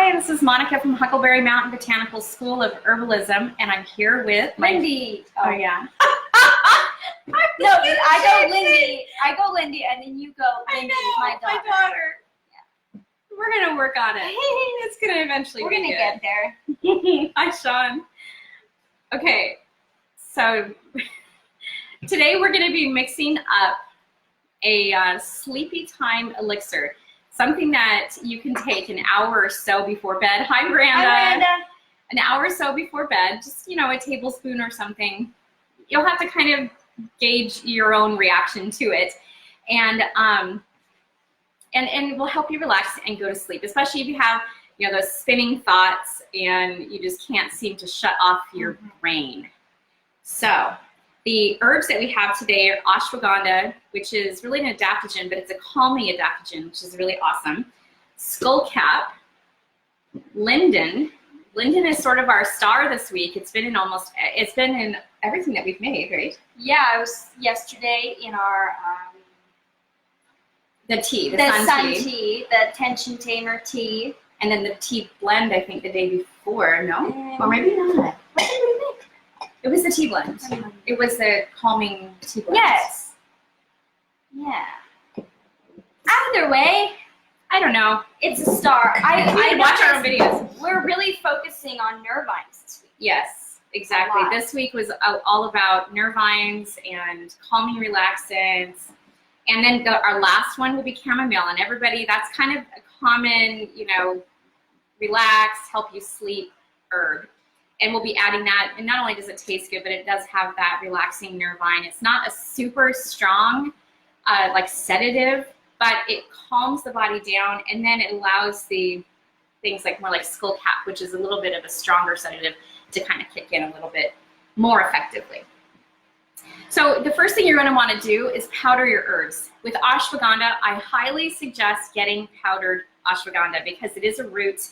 Hi, this is Monica from Huckleberry Mountain Botanicals School of Herbalism, and I'm here with Lindy. Oh yeah. No, I go Lindy, and then you go Lindy, my daughter. Yeah. We're gonna work on it. It's gonna eventually. We're gonna get there. Hi, Sean. Okay, so today we're gonna be mixing up a sleepy time elixir. Something that you can take an hour or so before bed. Hi, Miranda. Hi, Miranda. An hour or so before bed, just, a tablespoon or something. You'll have to kind of gauge your own reaction to it. And it will help you relax and go to sleep, especially if you have, those spinning thoughts and you just can't seem to shut off your brain. So the herbs that we have today are ashwagandha, which is really an adaptogen, but it's a calming adaptogen, which is really awesome. Skullcap, linden. Linden is sort of our star this week. It's been in everything that we've made, right? Yeah, I was yesterday in our the tea, the sun tea, the tension tamer tea, and then the tea blend. I think the day before, no, or maybe not. What did we make? It was the tea blend. It was the calming tea blend. Yes. Yeah. Either way, I don't know. It's a star. I watch our own videos. We're really focusing on nervines this week. Yes, exactly. This week was all about nervines and calming relaxants. And then our last one will be chamomile. And everybody, that's kind of a common, relax, help you sleep herb. And we'll be adding that. And not only does it taste good, but it does have that relaxing nervine. It's not a super strong, like sedative, but it calms the body down, and then it allows the things more like skullcap, which is a little bit of a stronger sedative, to kind of kick in a little bit more effectively. So the first thing you're going to want to do is powder your herbs. With ashwagandha, I highly suggest getting powdered ashwagandha because it is a root.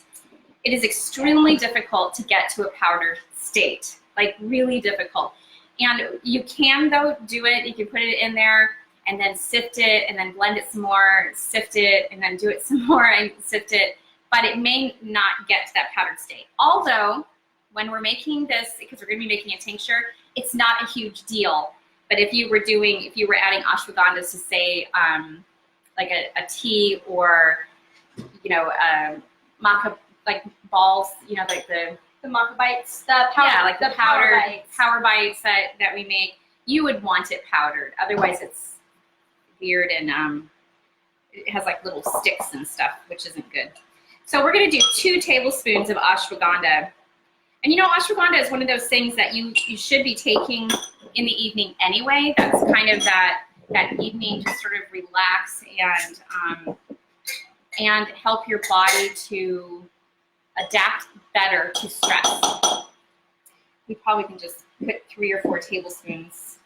It is extremely difficult to get to a powdered state, like really difficult. And you can, though, do it. You can put it in there and then sift it and then blend it some more, sift it and then do it some more and sift it. But it may not get to that powdered state. Although, when we're making this, because we're going to be making a tincture, it's not a huge deal. But if you were adding ashwagandha to, say, like a tea or, maca, like balls, like the maca bites, the powder, yeah, like the power bites that we make, you would want it powdered. Otherwise, it's weird and it has like little sticks and stuff, which isn't good. So we're going to do 2 tablespoons of ashwagandha. And ashwagandha is one of those things that you should be taking in the evening anyway. That's kind of that evening to sort of relax and help your body to adapt better to stress. We probably can just put 3 or 4 tablespoons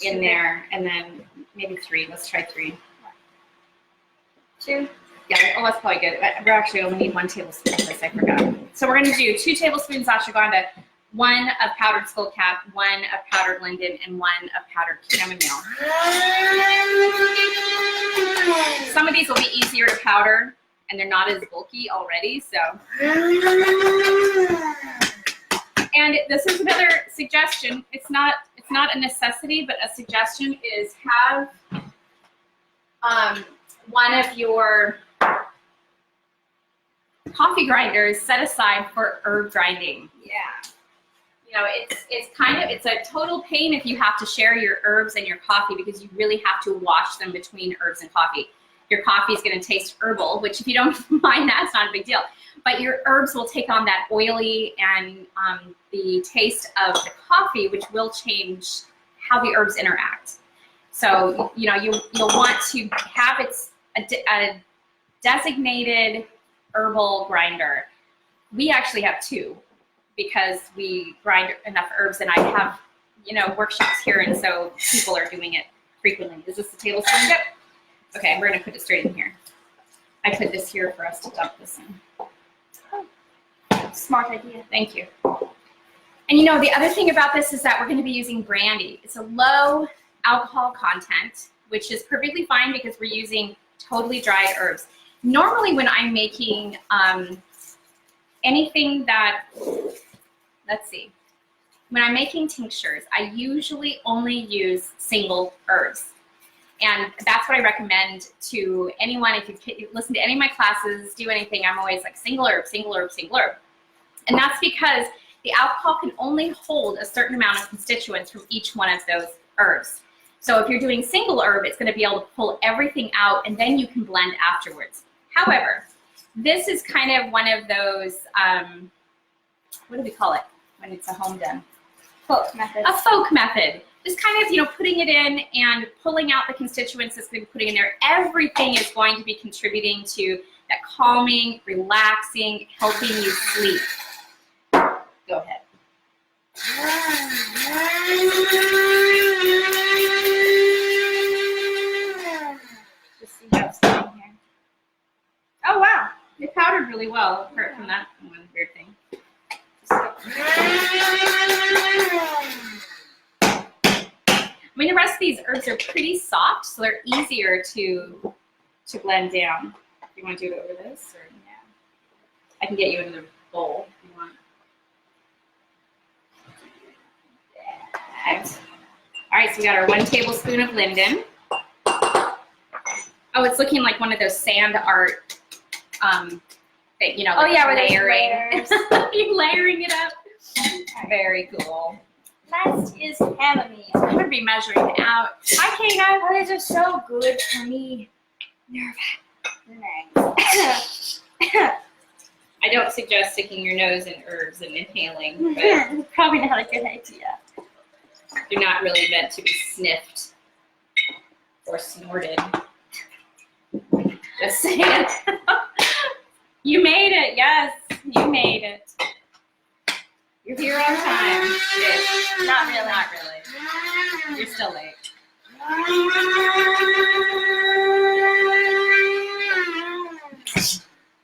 in there, and then maybe 3. Let's try 3. 2. Yeah, that's probably good. We actually only need 1 tablespoon of this, I forgot. So we're going to do 2 tablespoons ashwagandha, 1 of powdered skullcap, 1 of powdered linden, and 1 of powdered chamomile. Some of these will be easier to powder, and they're not as bulky already, so. And this is another suggestion. It's not a necessity, but a suggestion is have one of your coffee grinders set aside for herb grinding. Yeah. It's a total pain if you have to share your herbs and your coffee because you really have to wash them between herbs and coffee. Your coffee is going to taste herbal, which if you don't mind, that's not a big deal. But your herbs will take on that oily and the taste of the coffee, which will change how the herbs interact. So, you'll want to have a designated herbal grinder. We actually have 2 because we grind enough herbs, and I have, workshops here, and so people are doing it frequently. Is this a tablespoon? Yep. Okay, we're going to put it straight in here. I put this here for us to dump this in. Oh, smart idea. Thank you. And the other thing about this is that we're going to be using brandy. It's a low alcohol content, which is perfectly fine because we're using totally dried herbs. Normally when I'm making anything that, let's see, when I'm making tinctures, I usually only use single herbs. And that's what I recommend to anyone. If you listen to any of my classes, do anything, I'm always like single herb, single herb, single herb. And that's because the alcohol can only hold a certain amount of constituents from each one of those herbs. So if you're doing single herb, it's going to be able to pull everything out, and then you can blend afterwards. However, this is kind of one of those, what do we call it when it's a home done? Folk method. A folk method. Just kind of, you know, putting it in and pulling out the constituents that's going to be putting in there. Everything is going to be contributing to that calming, relaxing, helping you sleep. Go ahead. Just see how it's sitting here. Oh, wow. It powdered really well, apart from that one weird thing. I mean, the rest of these herbs are pretty soft, so they're easier to blend down. Do you want to do it over this? Or yeah. I can get you another bowl if you want. All right, so we got our 1 tablespoon of linden. Oh, it's looking like one of those sand art, that, you know, oh yeah, where layering. You're layering it up. Right. Very cool. Next is chamomile. I'm gonna be measuring it out. Hi, Kayna. Oh, these are so good for me. Nervous. I don't suggest sticking your nose in herbs and inhaling, but Probably not a good idea. they're not really meant to be sniffed or snorted. Just saying. You made it. Yes, you made it. You're here on time. Ish. Not really. Not really. You're still late.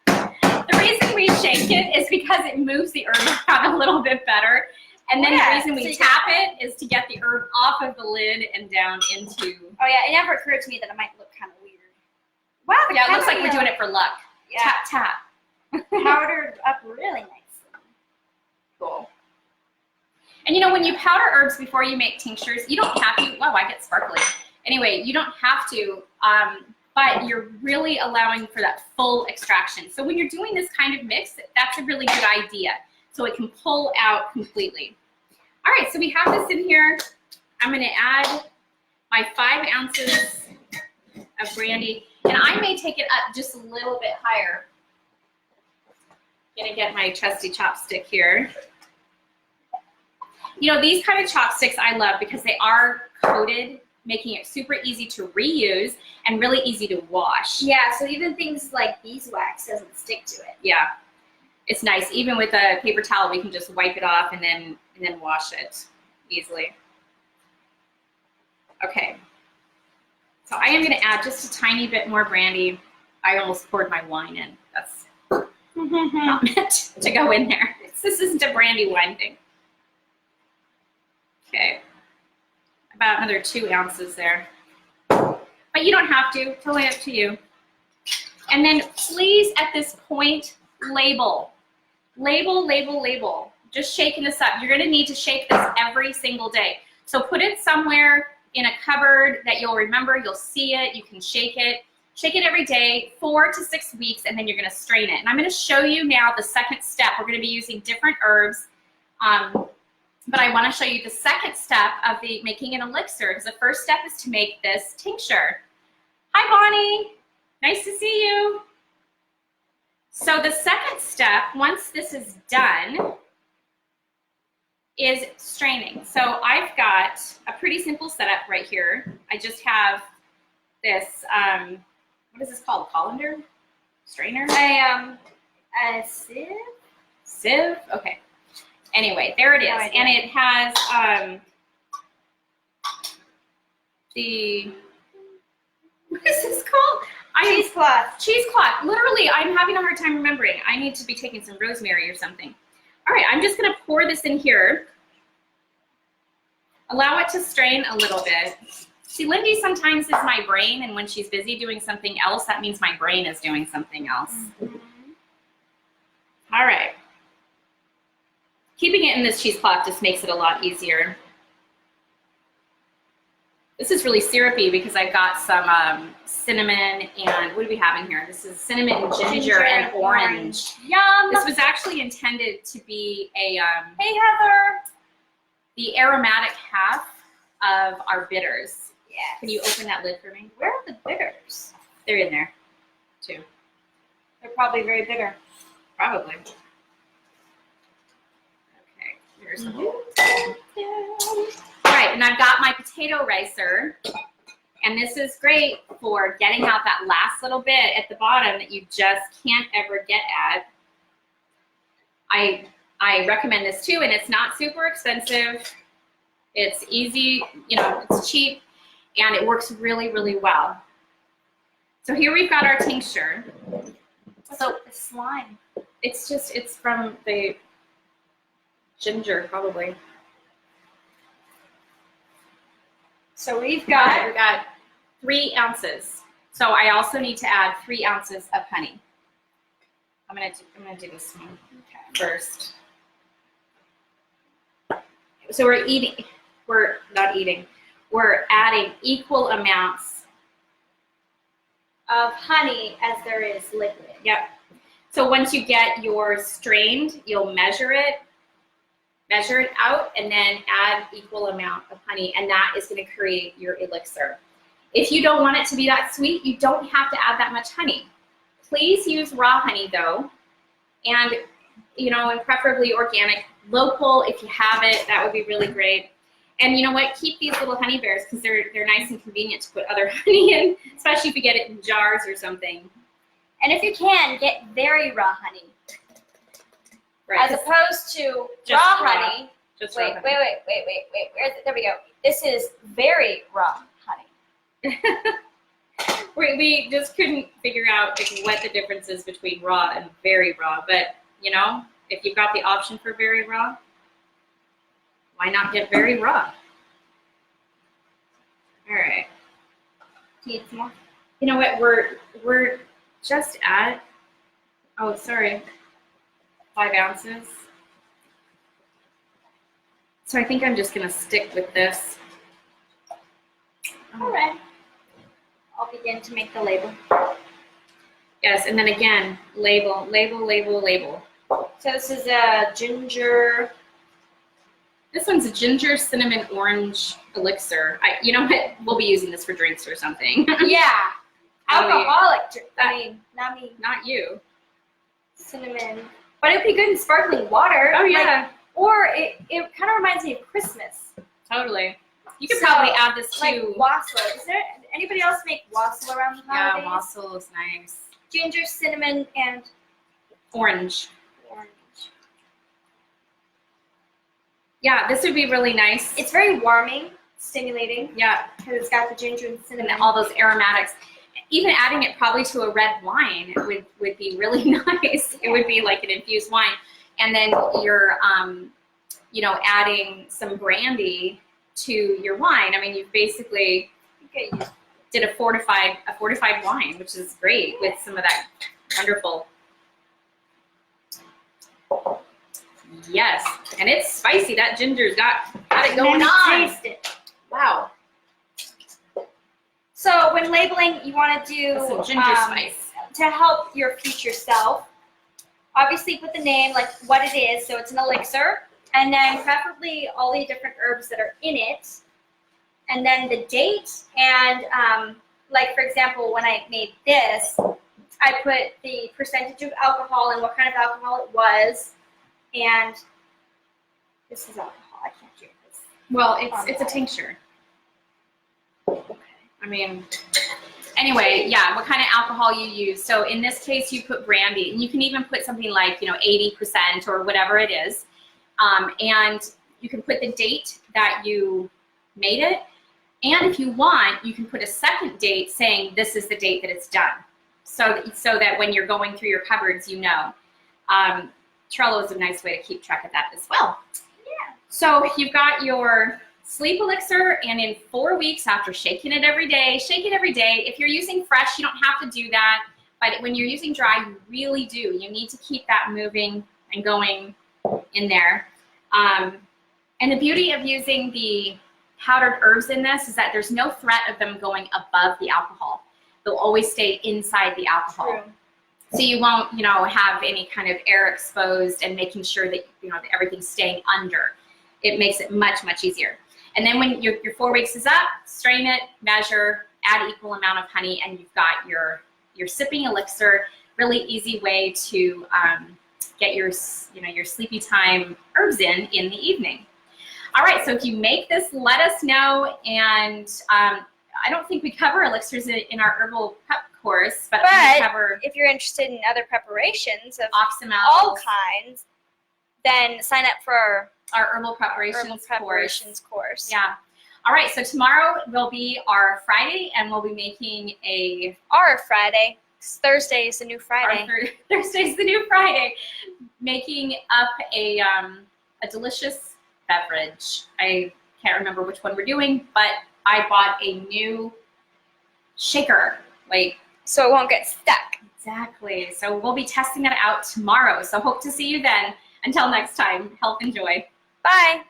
The reason we shake it is because it moves the herb around a little bit better. And then the reason we tap it is to get the herb off of the lid and down into... Oh yeah, it never occurred to me that it might look kind of weird. Wow, yeah, it looks like we're doing it for luck. Yeah. Tap, tap. Powdered up really nicely. Cool. And you know, when you powder herbs before you make tinctures, you don't have to, wow, I get sparkly. Anyway, you don't have to, but you're really allowing for that full extraction. So when you're doing this kind of mix, that's a really good idea. So it can pull out completely. All right, so we have this in here. I'm gonna add my 5 ounces of brandy, and I may take it up just a little bit higher. Gonna get my trusty chopstick here. You know, these kind of chopsticks I love because they are coated, making it super easy to reuse and really easy to wash. Yeah, so even things like beeswax doesn't stick to it. Yeah, it's nice. Even with a paper towel, we can just wipe it off and then wash it easily. Okay, so I am going to add just a tiny bit more brandy. I almost poured my wine in. That's not meant to go in there. This isn't a brandy wine thing. Okay, about another 2 ounces there. But you don't have to, totally up to you. And then please, at this point, label. Label, label, label. Just shaking this up. You're gonna need to shake this every single day. So put it somewhere in a cupboard that you'll remember, you'll see it, you can shake it. Shake it every day, 4 to 6 weeks, and then you're gonna strain it. And I'm gonna show you now the second step. We're gonna be using different herbs. But I want to show you the second step of making an elixir, because the first step is to make this tincture. Hi, Bonnie. Nice to see you. So the second step, once this is done, is straining. So I've got a pretty simple setup right here. I just have this, what is this called? Colander? Strainer? A sieve? Sieve? Okay. Anyway, there it is, and it has what is this called? Cheesecloth. Cheesecloth. Literally, I'm having a hard time remembering. I need to be taking some rosemary or something. All right, I'm just gonna pour this in here. Allow it to strain a little bit. See, Lindy sometimes is my brain, and when she's busy doing something else, that means my brain is doing something else. All right. Keeping it in this cheesecloth just makes it a lot easier. This is really syrupy because I've got some cinnamon and what do we have in here? This is cinnamon, ginger and orange. Yum! This was actually intended to be a Hey, Heather! the aromatic half of our bitters. Yes. Can you open that lid for me? Where are the bitters? They're in there, too. They're probably very bitter. Probably. Okay, here's the whole. All right, and I've got my potato ricer, and this is great for getting out that last little bit at the bottom that you just can't ever get at. I recommend this too, and it's not super expensive. It's easy, you know, it's cheap, and it works really, really well. So here we've got our tincture. So the slime. It's from the ginger, probably. So we've got 3 ounces. So I also need to add 3 ounces of honey. I'm gonna do this one first. So we're adding equal amounts of honey as there is liquid. Yep. So once you get yours strained, you'll measure it out, and then add equal amount of honey, and that is going to create your elixir. If you don't want it to be that sweet, you don't have to add that much honey. Please use raw honey though, and and preferably organic, local if you have it. That would be really great. And you know what? Keep these little honey bears because they're nice and convenient to put other honey in, especially if you get it in jars or something. And if you can, get very raw honey. Right. As opposed to Just raw raw. honey. Just Wait. raw honey. Where is it? There we go. This is very raw honey. We just couldn't figure out what the difference is between raw and very raw. But, if you've got the option for very raw, why not get very raw? All right. Need some more? You know what? We're just at, 5 ounces. So I think I'm just going to stick with this. All right. I'll begin to make the label. Yes, and then again, label, label, label, label. So this is a ginger. This one's a ginger, cinnamon, orange elixir. You know what? We'll be using this for drinks or something. Yeah. Alcoholic drink. Not me. Not you. Cinnamon. But it'd be good in sparkling water. Oh, yeah. Or it kind of reminds me of Christmas. Totally. You could probably add this like to wassail. Is there anybody else make wassail around the holidays? Yeah, wassail is nice. Ginger, cinnamon, and orange. Orange. Yeah, this would be really nice. It's very warming, stimulating. Yeah, because it's got the ginger and cinnamon. And all those aromatics. Even adding it probably to a red wine would be really nice. It would be like an infused wine. And then you're, adding some brandy to your wine. I mean, you basically did a fortified wine, which is great with some of that wonderful. Yes, and it's spicy. That ginger's got it going on. Taste it. Wow. So when labeling, you want to do Some ginger spice to help your future self. Obviously, put the name, like what it is. So it's an elixir, and then preferably all the different herbs that are in it, and then the date. And like for example, when I made this, I put the percentage of alcohol and what kind of alcohol it was, and this is alcohol. I can't drink this. Well, it's a tincture. I mean, anyway, yeah, what kind of alcohol you use. So in this case, you put brandy, and you can even put something like, 80% or whatever it is. And you can put the date that you made it. And if you want, you can put a second date saying this is the date that it's done. So that when you're going through your cupboards, Trello is a nice way to keep track of that as well. Yeah. So you've got your sleep elixir, and in 4 weeks after shaking it every day, shake it every day. If you're using fresh, you don't have to do that. But when you're using dry, you really do. You need to keep that moving and going in there. And the beauty of using the powdered herbs in this is that there's no threat of them going above the alcohol. They'll always stay inside the alcohol. True. So you won't, have any kind of air exposed and making sure that, that everything's staying under. It makes it much, much easier. And then when your 4 weeks is up, strain it, measure, add equal amount of honey, and you've got your sipping elixir. Really easy way to get your sleepy time herbs in the evening. All right, so if you make this, let us know. And I don't think we cover elixirs in our herbal prep course, but we cover, if you're interested in other preparations of oxymel, all kinds, then sign up for our herbal preparations course. Yeah. All right, so tomorrow will be our Friday, and we'll be making our Friday. Thursday is the new Friday. Thursday's the new Friday. Making up a delicious beverage. I can't remember which one we're doing, but I bought a new shaker. So it won't get stuck. Exactly. So we'll be testing that out tomorrow. So hope to see you then. Until next time, health and joy. Bye.